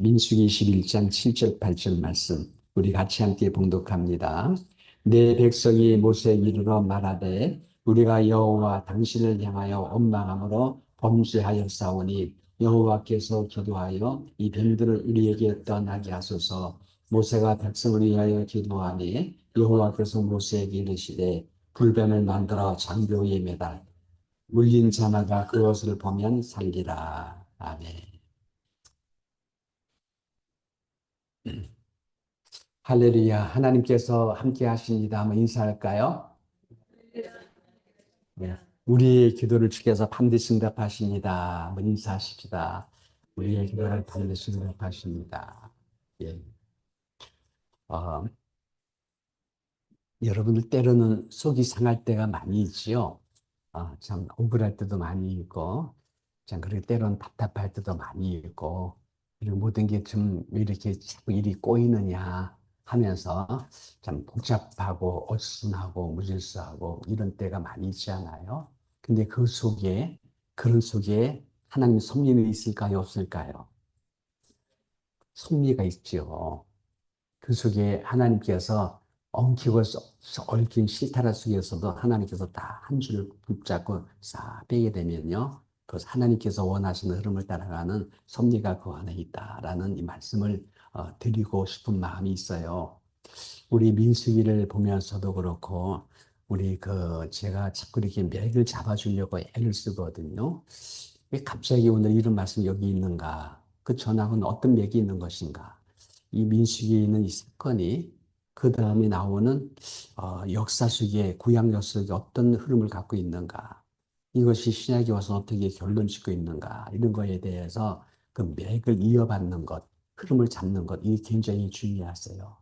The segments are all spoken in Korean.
민수기 21장 7절 8절 말씀 우리 같이 함께 봉독합니다. 내 백성이 모세에 이르러 말하되 우리가 여호와 당신을 향하여 원망함으로 범죄하였사오니 여호와께서 기도하여 이 병들을 우리에게 떠나게 하소서. 모세가 백성을 위하여 기도하니 여호와께서 모세에게 이르시되 불뱀을 만들어 장벽에 매달 물린 자마다 그것을 보면 살리라. 아멘. 할렐루야. 하나님께서 함께 하십니다. 한번 인사할까요? 네. 우리의 기도를 주께서 반드시 응답하십니다. 한번 인사하십시다. 우리의 기도를 반드시 응답하십니다. 예. 어, 여러분들 때로는 속이 상할 때가 많이 있지요. 참 억울할 때도 많이 있고, 참 그리고 때로는 답답할 때도 많이 있고, 그리고 모든 게 좀 이렇게 자꾸 일이 꼬이느냐 하면서 참 복잡하고 어수선하고 무질서하고 이런 때가 많이 있지 않아요? 근데 그 속에, 그런 속에 하나님 섭리는 있을까요? 없을까요? 섭리가 있죠. 그 속에 하나님께서 엉키고 얽힌 시타라 속에서도 하나님께서 다 한 줄을 붙잡고 싹 빼게 되면요. 그 하나님께서 원하시는 흐름을 따라가는 섭리가 그 안에 있다라는 이 말씀을 드리고 싶은 마음이 있어요. 우리 민수기를 보면서도 그렇고 우리 제가 자꾸 이렇게 맥을 잡아주려고 애를 쓰거든요. 왜 갑자기 오늘 이런 말씀이 여기 있는가? 그 전하고는 어떤 맥이 있는 것인가? 이 민수기에 있는 이 사건이 그 다음에 나오는 역사 속에 구약 역사 속에 어떤 흐름을 갖고 있는가? 이것이 신약에 와서 어떻게 결론 짓고 있는가? 이런 거에 대해서 그 맥을 이어받는 것, 흐름을 잡는 것, 이게 굉장히 중요하세요.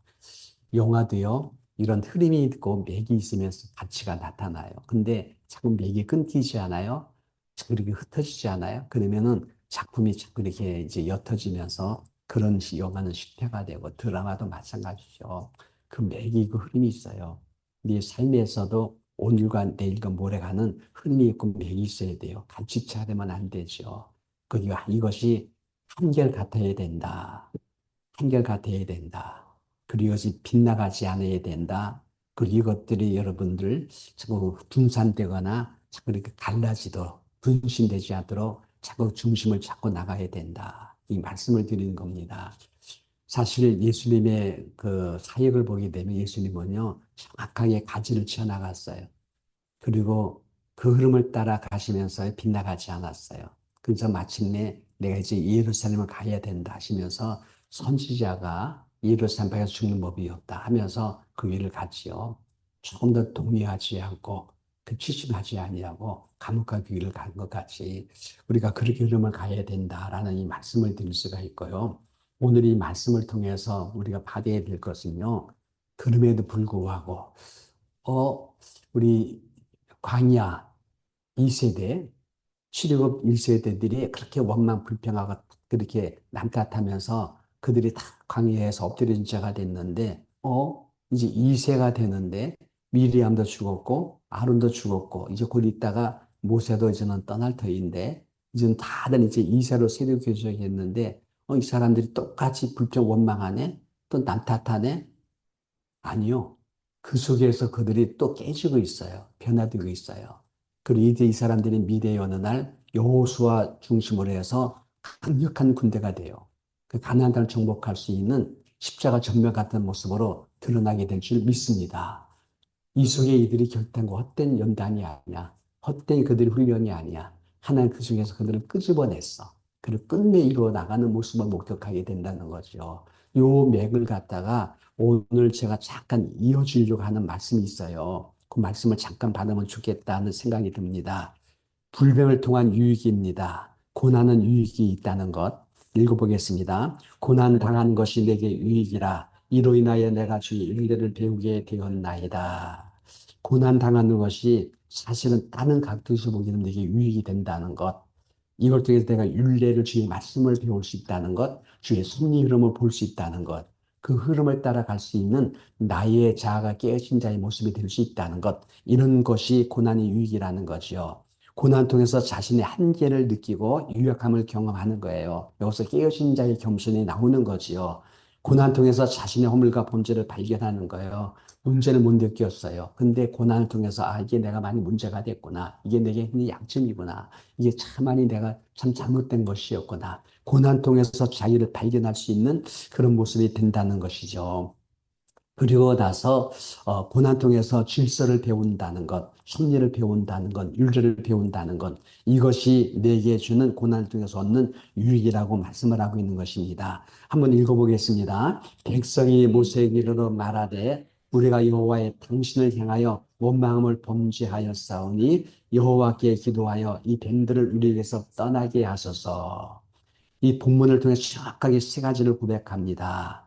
영화도요, 이런 흐름이 있고 맥이 있으면서 가치가 나타나요. 근데 자꾸 맥이 끊기지 않아요? 자꾸 이렇게 흩어지지 않아요? 그러면은 작품이 자꾸 이렇게 이제 옅어지면서 그런 영화는 실패가 되고 드라마도 마찬가지죠. 그 맥이 그 흐름이 있어요. 네 삶에서도 오늘과 내일과 모레가는 흐름이 있고 맥이 있어야 돼요. 간치치 하려면 안 되죠. 이것이 한결같아야 된다. 한결같아야 된다. 그리고 이것이 빗나가지 않아야 된다. 그리고 이것들이 여러분들 자꾸 분산되거나 자꾸 이렇게 갈라지도록 분신되지 않도록 자꾸 중심을 잡고 나가야 된다. 이 말씀을 드리는 겁니다. 사실 예수님의 그 사역을 보게 되면 예수님은요, 정확하게 가지를 치어 나갔어요. 그리고 그 흐름을 따라 가시면서 빗나가지 않았어요. 그래서 마침내 내가 이제 예루살렘을 가야 된다 하시면서 선지자가 예루살렘 밖에서 죽는 법이 없다 하면서 그 일을 갔지요. 조금 더 동의하지 않고 취심하지 아니하고 감옥과 그 일을 간 것 같이 우리가 그렇게 흐름을 가야 된다라는 이 말씀을 드릴 수가 있고요. 오늘 이 말씀을 통해서 우리가 받아야 될 것은요. 그럼에도 불구하고 우리 광야 2세대, 출애굽 1세대들이 그렇게 원망 불평하고 그렇게 남탓하면서 그들이 다 광야에서 엎드려진 자가 됐는데, 이제 2세가 되는데 미리암도 죽었고 아론도 죽었고 이제 곧 있다가 모세도 이제는 떠날 터인데 이제는 다들 이제 2세로 세력 교제했는데 이 사람들이 똑같이 불평 원망하네, 또 남탓하네. 아니요. 그 속에서 그들이 또 깨지고 있어요. 변화되고 있어요. 그리고 이제 이 사람들이 미래의 어느 날 여호수아 중심으로 해서 강력한 군대가 돼요. 그 가나안 땅을 정복할 수 있는 십자가 전면 같은 모습으로 드러나게 될 줄 믿습니다. 이 속에 이들이 결단과 헛된 연단이 아니야. 헛된 그들의 훈련이 아니야. 하나님 그 중에서 그들을 끄집어냈어. 그리고 끝내 이루어 나가는 모습을 목격하게 된다는 거죠. 요 맥을 갖다가 오늘 제가 잠깐 이어주려고 하는 말씀이 있어요. 그 말씀을 잠깐 받으면 좋겠다는 생각이 듭니다. 불병을 통한 유익입니다. 고난은 유익이 있다는 것. 읽어보겠습니다. 고난 당한 것이 내게 유익이라. 이로 인하여 내가 주의 윤례를 배우게 되었나이다. 고난 당하는 것이 사실은 다른 각도에서 보기에는 내게 유익이 된다는 것. 이걸 통해서 내가 윤례를 주의 말씀을 배울 수 있다는 것, 주의 섭리 흐름을 볼 수 있다는 것, 그 흐름을 따라갈 수 있는 나의 자아가 깨어진 자의 모습이 될 수 있다는 것, 이런 것이 고난의 유익이라는 거지요. 고난 통해서 자신의 한계를 느끼고 유력함을 경험하는 거예요. 여기서 깨어진 자의 겸손이 나오는 거지요. 고난 통해서 자신의 허물과 범죄를 발견하는 거예요. 문제를 못 느꼈어요. 근데 고난을 통해서 이게 내가 많이 문제가 됐구나. 이게 내게 있는 약점이구나. 이게 참 많이 내가 참 잘못된 것이었구나. 고난 통해서 자기를 발견할 수 있는 그런 모습이 된다는 것이죠. 그리고 나서 고난 통해서 질서를 배운다는 것, 섭리를 배운다는 것, 윤리를 배운다는 것, 이것이 내게 주는 고난을 통해서 얻는 유익이라고 말씀을 하고 있는 것입니다. 한번 읽어보겠습니다. 백성이 모세에게 이르러 말하되 우리가 여호와의 당신을 향하여 원망함을 범죄하였사오니 여호와께 기도하여 이 뱀들을 우리에게서 떠나게 하소서. 이 본문을 통해 정확하게 세 가지를 고백합니다.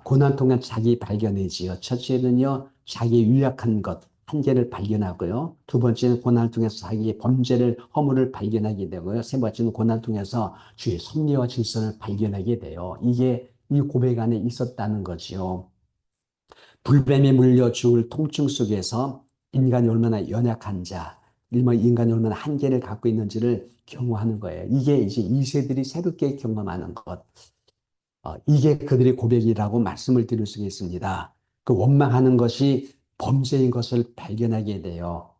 고난 통한 자기 발견이지요. 첫째는요, 자기 유약한 것, 한계를 발견하고요. 두 번째는 고난을 통해서 자기의 범죄를, 허물을 발견하게 되고요. 세 번째는 고난을 통해서 주의 섭리와 질서를 발견하게 돼요. 이게 이 고백 안에 있었다는 거지요. 불뱀에 물려 죽을 통증 속에서 인간이 얼마나 연약한 자, 일명 인간이 얼마나 한계를 갖고 있는지를 경험하는 거예요. 이게 이제 이 세들이 새롭게 경험하는 것. 이게 그들의 고백이라고 말씀을 드릴 수 있습니다. 그 원망하는 것이 범죄인 것을 발견하게 돼요.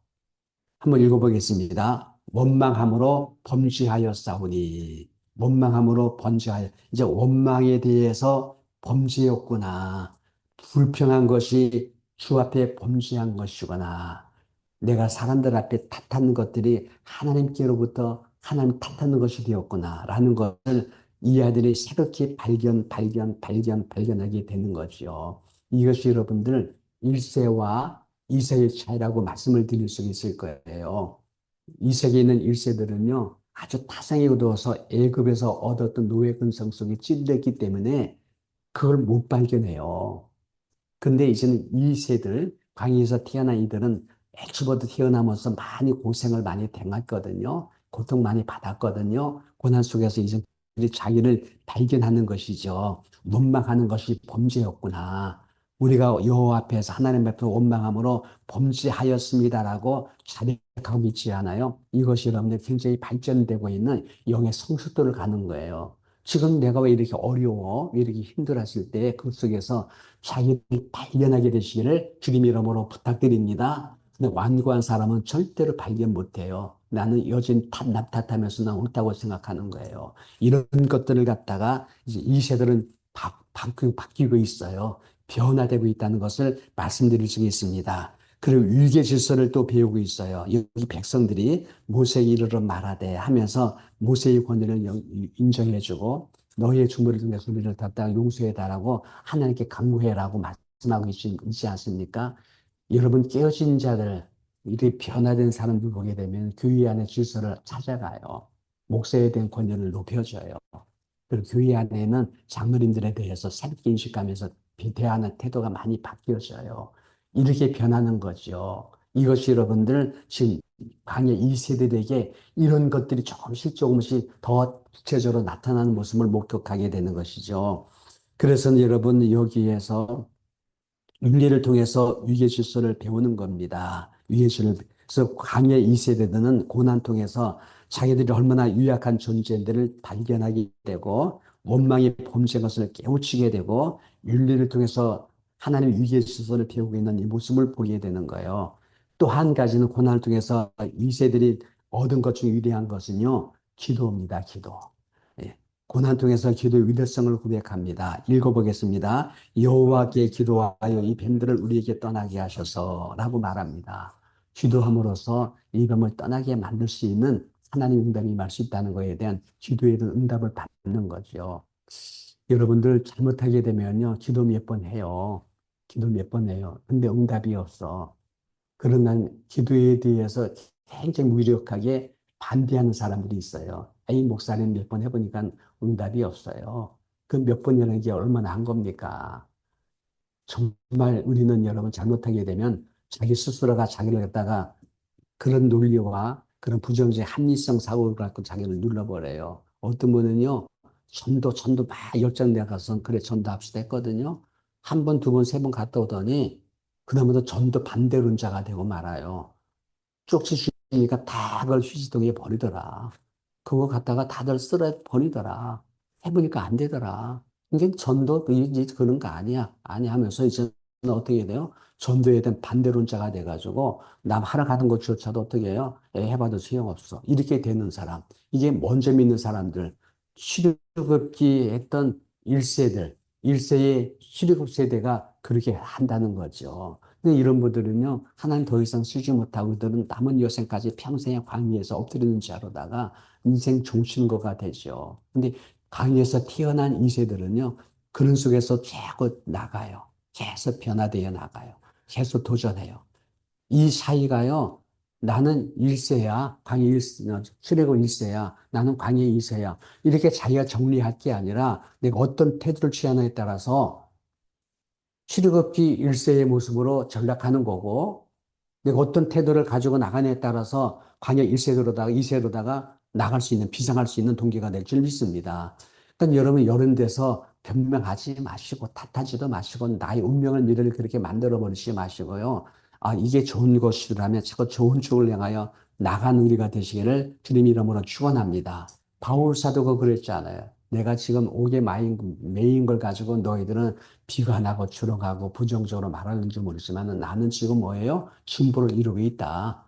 한번 읽어보겠습니다. 원망함으로 범죄하였사오니. 원망함으로 범죄하여. 이제 원망에 대해서 범죄였구나. 불평한 것이 주 앞에 범죄한 것이구나. 내가 사람들 앞에 탓하는 것들이 하나님께로부터 하나님 탓하는 것이 되었구나. 라는 것을 이 아들이 새롭게 발견하게 되는 거죠. 이것이 여러분들 1세와 2세의 차이라고 말씀을 드릴 수 있을 거예요. 2세기에 있는 1세들은요, 아주 타성에 얻어서 애굽에서 얻었던 노예 근성 속에 찔렸기 때문에 그걸 못 발견해요. 근데 이제는 2세들, 광야에서 태어난 이들은 애초부터 태어나면서 많이 고생을 많이 당했거든요. 고통 많이 받았거든요. 고난 속에서 이제 자기를 발견하는 것이죠. 원망하는 것이 범죄였구나. 우리가 여호와 앞에서 하나님 앞에 원망함으로 범죄하였습니다라고 자백하고 있지 않아요? 이것이 여러분들 굉장히 발전되고 있는 영의 성숙도를 가는 거예요. 지금 내가 왜 이렇게 어려워? 왜 이렇게 힘들었을 때 그 속에서 자기를 발견하게 되시기를 주님 이름으로 부탁드립니다. 근데 완고한 사람은 절대로 발견 못해요. 나는 여전히 탓하면서 난 옳다고 생각하는 거예요. 이런 것들을 갖다가 이제 이 세대는 바뀌고 있어요. 변화되고 있다는 것을 말씀드릴 수 있습니다. 그리고 율계 질서를 또 배우고 있어요. 여기 백성들이 모세에게 이르러 말하되 하면서 모세의 권위를 인정해주고 너희의 주물을 통해 소리를 답답 용서해달라고 하나님께 간구해라고 말씀하고 있지 않습니까? 여러분 깨어진 자들, 이렇게 변화된 사람들 보게 되면 교회 안의 질서를 찾아가요. 목사에 대한 권위를 높여줘요. 그리고 교회 안에는 장로님들에 대해서 새롭게 인식하면서 대하는 태도가 많이 바뀌어져요. 이렇게 변하는 거죠. 이것이 여러분들 지금 광야 2세대에게 이런 것들이 조금씩 더 구체적으로 나타나는 모습을 목격하게 되는 것이죠. 그래서 여러분 여기에서 윤리를 통해서 위계 질서를 배우는 겁니다. 위계 질서를. 그래서 광야 2세대들은 고난 통해서 자기들이 얼마나 유약한 존재들을 발견하게 되고 원망의 범죄인 것을 깨우치게 되고 윤리를 통해서 하나님의 위계 질서를 배우고 있는 이 모습을 보게 되는 거예요. 또 한 가지는 고난을 통해서 2세들이 얻은 것 중에 위대한 것은요. 기도입니다. 기도. 예. 고난 통해서 기도의 위대성을 고백합니다. 읽어보겠습니다. 여호와께 기도하여 이 뱀들을 우리에게 떠나게 하셔서라고 말합니다. 기도함으로써 이 뱀을 떠나게 만들 수 있는 하나님 응답이 임할 수 있다는 것에 대한 기도에 대한 응답을 받는 거죠. 여러분들 잘못하게 되면요. 기도 몇 번 해요. 기도 몇 번 해요. 근데 응답이 없어. 그러나 기도에 대해서 굉장히 무력하게 반대하는 사람들이 있어요. 이 목사님 몇 번 해보니까 응답이 없어요. 그 몇 번이라는 게 얼마나 한 겁니까? 정말 우리는 여러분 잘못하게 되면 자기 스스로가 자기를 갖다가 그런 논리와 그런 부정적인 합리성 사고를 갖고 자기를 눌러버려요. 어떤 분은요, 전도 막 열정돼 가서 그래 전도합시다 했거든요. 한 번, 두 번, 세 번 갔다 오더니 그다음부터 전도 반대론자가 되고 말아요. 쪽지 없으니까 다 그걸 휴지통에 버리더라. 그거 갖다가 다들 쓸어 버리더라. 해보니까 안 되더라. 이게 전도 이제 그런 거 아니야. 아니 하면서 이제 어떻게 돼요? 전도에 대한 반대론자가 돼가지고 남 하러 가는 것조차도 어떻게 해요? 해봐도 소용없어. 이렇게 되는 사람. 이게 먼저 믿는 사람들. 출애굽기 했던 1세들, 1세의 출애굽 세대가 그렇게 한다는 거죠. 근데 이런 분들은요, 하나님 더 이상 쓰지 못하고 그들은 남은 여생까지 평생의 광야에서 엎드리는 자로다가 인생 종신거가 되죠. 근데 강에서 태어난 이세들은요, 그런 속에서 자꾸 나가요. 계속 변화되어 나가요. 계속 도전해요. 이 사이가요, 나는 1세야, 광야 1세, 출애굽 1세야, 나는 광야 2세야. 이렇게 자기가 정리할 게 아니라 내가 어떤 태도를 취하느냐에 따라서 출애굽기 1세의 모습으로 전락하는 거고, 내가 어떤 태도를 가지고 나가냐에 따라서 광야 1세로다가 2세로다가 나갈 수 있는, 비상할 수 있는 동기가 될 줄 믿습니다. 그러니까 여러분, 이런 데서 변명하지 마시고, 탓하지도 마시고, 나의 운명을 미래를 그렇게 만들어 버리지 마시고요. 아, 이게 좋은 것이라면 자꾸 좋은 쪽을 향하여 나간 우리가 되시기를 주님 이름으로 축원합니다. 바울 사도가 그랬잖아요. 내가 지금 옥에 매인 걸 가지고 너희들은 비관하고 추론하고 부정적으로 말하는지 모르지만 나는 지금 뭐예요? 진보를 이루고 있다.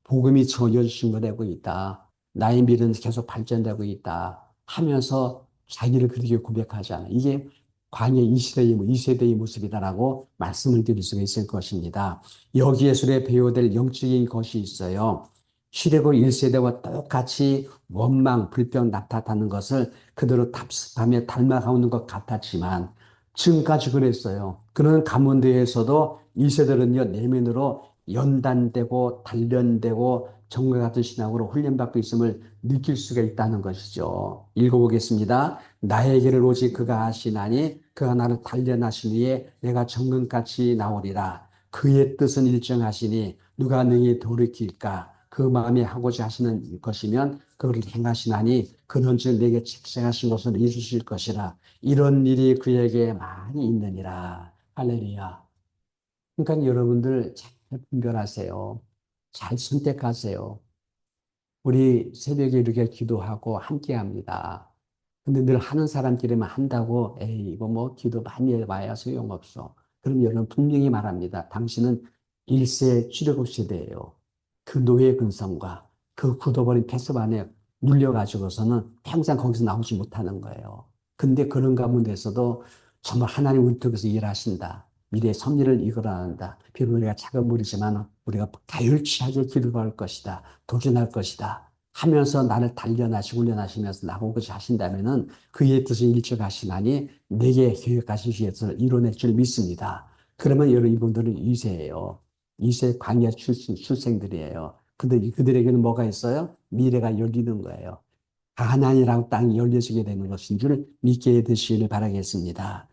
복음이 전혀 증거되고 있다. 나의 미래는 계속 발전되고 있다. 하면서 자기를 그렇게 고백하잖아. 이게 광야 이세대의 모습이다라고 말씀을 드릴 수가 있을 것입니다. 여기에서 배워될 영적인 것이 있어요. 시대고 1세대와 똑같이 원망, 불평 나타나는 것을 그대로 답습하며 닮아가는 것 같았지만 지금까지 그랬어요. 그런 가문대에서도 이 세대는요, 내면으로 연단되고 단련되고 정과 같은 신앙으로 훈련받고 있음을 느낄 수가 있다는 것이죠. 읽어보겠습니다. 나에게를 오직 그가 하시나니 그가 나를 단련하시니에 내가 정금같이 나오리라. 그의 뜻은 일정하시니 누가 능히 돌이킬까? 그 마음에 하고자 하시는 것이면 그를 행하시나니 그는 즉 내게 책정하신 것을 이루실 것이라. 이런 일이 그에게 많이 있느니라. 할렐루야. 그러니까 여러분들 잘 분별하세요. 잘 선택하세요. 우리 새벽에 이렇게 기도하고 함께 합니다. 근데 늘 하는 사람끼리만 한다고, 에이, 이거 뭐 기도 많이 해봐야 소용없어. 그럼 여러분 분명히 말합니다. 당신은 일세 출애굽 세대예요. 그 노예 근성과 그 굳어버린 폐습 안에 눌려가지고서는 평생 거기서 나오지 못하는 거예요. 근데 그런 가운데서도 정말 하나님 우리 통해서 일하신다. 미래의 섭리를 이끌어낸다. 비록 우리가 작은 무리지만 우리가 가열치하게 기도할 것이다. 도전할 것이다. 하면서 나를 단련하시고 훈련하시면서 나보고자 하신다면은 그의 뜻을 일적하시나니 내게 계획하신 것을 이뤄낼 줄 믿습니다. 그러면 여러분 이분들은 2세예요. 2세 광야 출생들이에요. 근데 그들에게는 뭐가 있어요? 미래가 열리는 거예요. 가나안이라는 땅이 열려지게 되는 것인 줄 믿게 되시기를 바라겠습니다.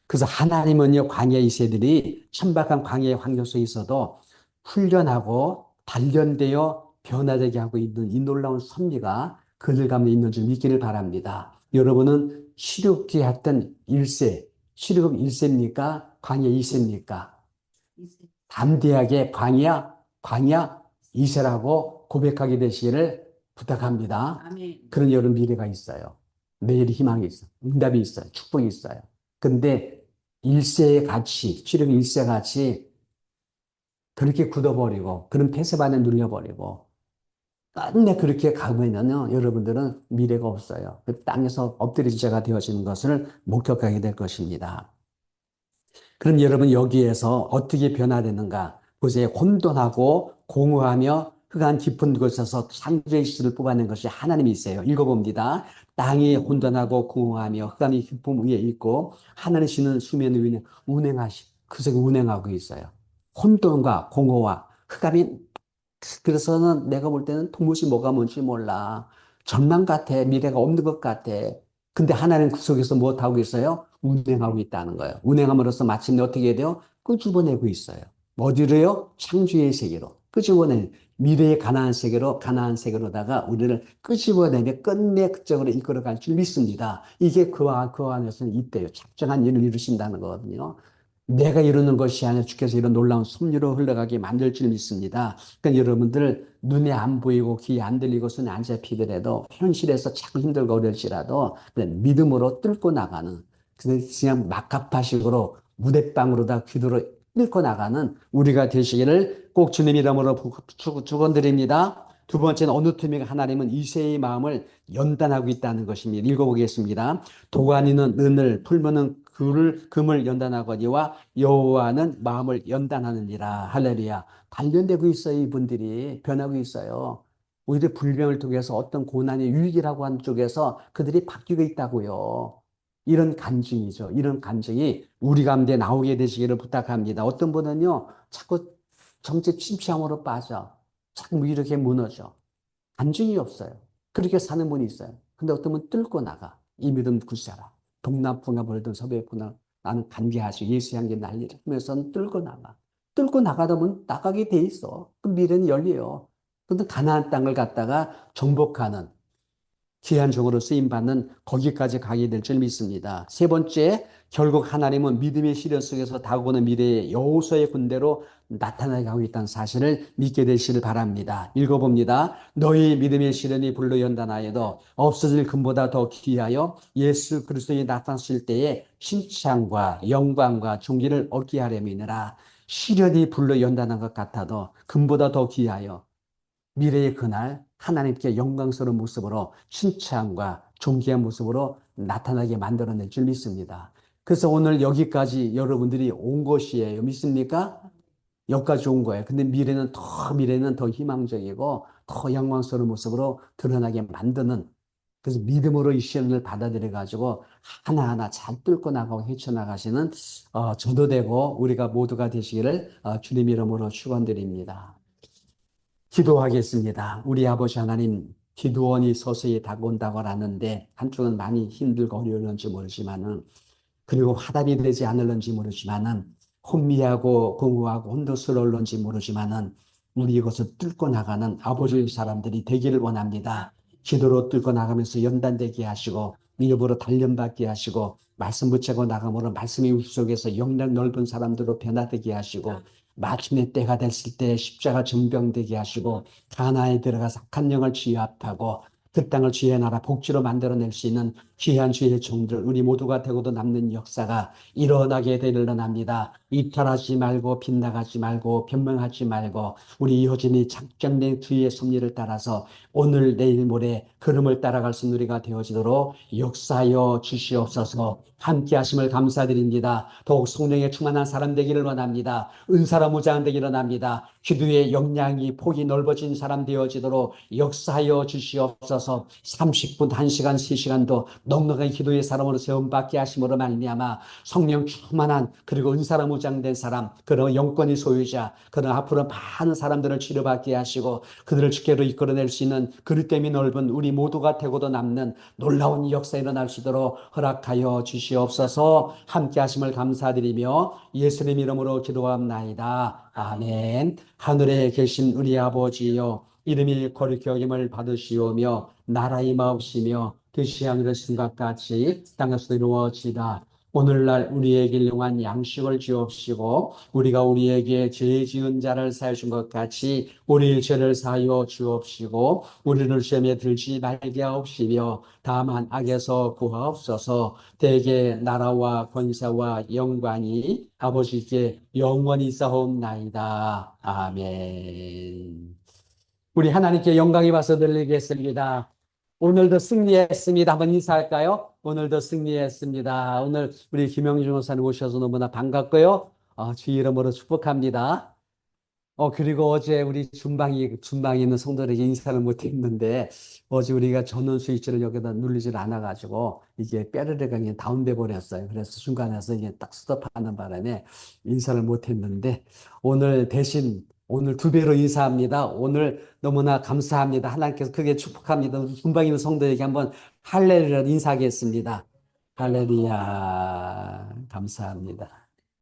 그래서 하나님은요, 광야 이세들이 천박한 광야의 환경 속에 있어도 훈련하고 단련되어 변화되게 하고 있는 이 놀라운 섭리가 그들 가운데 있는 줄 믿기를 바랍니다. 여러분은 시력기 했던 1세, 시력 1세입니까? 광야 2세입니까? 담대하게 광야 2세라고 고백하게 되시기를 부탁합니다. 아멘. 그런 여러분 미래가 있어요. 내일 희망이 있어요. 응답이 있어요. 축복이 있어요. 근데 일세의 가치, 출애굽 일세 같이 그렇게 굳어버리고 그런 폐쇄반에 눌려버리고 끝내 그렇게 가면요 여러분들은 미래가 없어요. 그 땅에서 엎드린 자가 되어지는 것을 목격하게 될 것입니다. 그럼 여러분 여기에서 어떻게 변화되는가? 보세요. 혼돈하고 공허하며 흑암 깊은 곳에서 창조의 씨를 뽑아낸 것이 하나님이세요. 읽어봅니다. 땅이 혼돈하고 공허하며 흑암이 깊음 위에 있고 하늘의 씨는 수면 위에 그 속에 운행하고 있어요. 혼돈과 공허와 흑암이 그래서는 내가 볼 때는 도무지 뭐가 뭔지 몰라. 전망 같아. 미래가 없는 것 같아. 근데 하나는 그 속에서 무엇하고 있어요? 운행하고 있다는 거예요. 운행함으로써 마침내 어떻게 해야 돼요? 끄집어내고 있어요. 어디로요? 창조의 세계로. 끄집어내. 미래의 가나안 세계로다가 우리를 끄집어내며 끝내 극적으로 이끌어갈 줄 믿습니다. 이게 그 안에서는 있대요. 작정한 일을 이루신다는 거거든요. 내가 이루는 것이 아니라 주께서 이런 놀라운 섭리로 흘러가게 만들 줄 믿습니다. 그러니까 여러분들 눈에 안 보이고 귀에 안 들리고 손에 안 잡히더라도 현실에서 자꾸 힘들고 어려울지라도 그냥 믿음으로 뚫고 나가는 그냥 막가파식으로 무대빵으로다 기도로 뚫고 나가는 우리가 되시기를 꼭 주님 이름으로 축원드립니다. 두 번째는 어느 틈에 하나님은 이새의 마음을 연단하고 있다는 것입니다. 읽어보겠습니다. 도가니는 은을 풀무는 금을 연단하거니와 여호와는 마음을 연단하느니라. 할렐루야. 단련되고 있어요. 이분들이 변하고 있어요. 오히려 불병을 통해서 어떤 고난의 유익이라고 하는 쪽에서 그들이 바뀌고 있다고요. 이런 간증이죠. 이런 간증이 우리 가운데 나오게 되시기를 부탁합니다. 어떤 분은요, 자꾸 정책 침체함으로 빠져. 자꾸 이렇게 무너져. 간증이 없어요. 그렇게 사는 분이 있어요. 근데 어떤 분은 뚫고 나가. 이 믿음 굳세라. 동남풍아 벌든 서北風아 나는 간계하시 예수 향기 날리라 하면서 뚫고 나가. 뚫고 나가다 보면 나가게 돼 있어. 그 미래는 열려요. 근데 가나안 땅을 갖다가 정복하는 귀한 종으로 쓰임받는 거기까지 가게 될 줄 믿습니다. 세 번째, 결국 하나님은 믿음의 시련 속에서 다가오는 미래의 여호수아의 군대로 나타나게 하고 있다는 사실을 믿게 되시길 바랍니다. 읽어봅니다. 너희 믿음의 시련이 불로 연단하여도 없어질 금보다 더 귀하여 예수 그리스도에 나타나실 때에 칭찬과 영광과 존귀를 얻게 하려니라. 시련이 불로 연단한 것 같아도 금보다 더 귀하여 미래의 그날 하나님께 영광스러운 모습으로 칭찬과 존귀한 모습으로 나타나게 만들어낼 줄 믿습니다. 그래서 오늘 여기까지 여러분들이 온 것이에요. 믿습니까? 여기까지 온 거예요. 근데 미래는 더 희망적이고 더 영광스러운 모습으로 드러나게 만드는 그래서 믿음으로 이 시험을 받아들여 가지고 하나하나 잘 뚫고 나가고 헤쳐나가시는 저도 되고 우리가 모두가 되시기를 주님 이름으로 축원드립니다. 기도하겠습니다. 우리 아버지 하나님, 기도원이 서서히 다가온다고 하는데 한쪽은 많이 힘들고 어려울는지 모르지만은 그리고 화답이 되지 않을는지 모르지만은 혼미하고 공허하고 혼돈스러울는지 모르지만은 우리 이것을 뚫고 나가는 아버지 사람들이 되기를 원합니다. 기도로 뚫고 나가면서 연단되게 하시고 믿음으로 단련받게 하시고 말씀 붙이고 나감으로 말씀의 우리 속에서 영락 넓은 사람들로 변화되게 하시고 마침내 때가 됐을 때 십자가 증병되게 하시고 가나안에 들어가서 악한 영을 취합하고 그 땅을 주의 나라 복지로 만들어낼 수 있는 귀한 주의 종들 우리 모두가 되고도 남는 역사가 일어나게 되리라 합니다. 이탈하지 말고 빗나가지 말고 변명하지 말고 우리 여전히 작정된 주의 섭리를 따라서 오늘 내일 모레 걸음을 따라갈 수 있는 우리가 되어지도록 역사하여 주시옵소서. 함께 하심을 감사드립니다. 더욱 성령에 충만한 사람 되기를 원합니다. 은사로 무장되기를 원합니다. 기도의 역량이 폭이 넓어진 사람 되어지도록 역사하여 주시옵소서. 30분, 1시간, 3시간도 넉넉한 기도의 사람으로 세움받게 하심으로 말미암아 성령 충만한 그리고 은사로 무장된 사람, 그런 영권의 소유자, 그런 앞으로 많은 사람들을 치료받게 하시고 그들을 주께로 이끌어낼 수 있는 그릇됨이 넓은 우리 모두가 되고도 남는 놀라운 역사 일어날 수 있도록 허락하여 주시옵소서. 함께 하심을 감사드리며 예수님 이름으로 기도합나이다. 아멘. 하늘에 계신 우리 아버지여 이름이 거룩히 여김을 받으시오며 나라의 마옵시며 뜻이 하늘에서 것 같이 땅에서도 이루어지이다. 오늘날 우리에게 일용할 양식을 주옵시고 우리가 우리에게 죄 지은 자를 사하여 준 것 같이 우리 죄를 사하여 주옵시고 우리를 시험에 들지 말게 하옵시며 다만 악에서 구하옵소서. 대개 나라와 권세와 영광이 아버지께 영원히 있사옵나이다. 아멘. 우리 하나님께 영광이 와서 들리겠습니다. 오늘도 승리했습니다. 한번 인사할까요? 오늘도 승리했습니다. 오늘 우리 김영준 목사님 오셔서 너무나 반갑고요. 주 이름으로 축복합니다. 그리고 어제 우리 준방에 있는 성도들에게 인사를 못 했는데, 어제 우리가 전원 스위치를 여기다 누르질 않아가지고, 이게 빼르르가 그냥 다운돼 버렸어요. 그래서 중간에서 이게 딱 스톱하는 바람에 인사를 못 했는데, 오늘 대신 오늘 두 배로 인사합니다. 오늘 너무나 감사합니다. 하나님께서 크게 축복합니다. 준방에 있는 성도에게 한번 할렐루야 인사하겠습니다. 할렐루야. 감사합니다.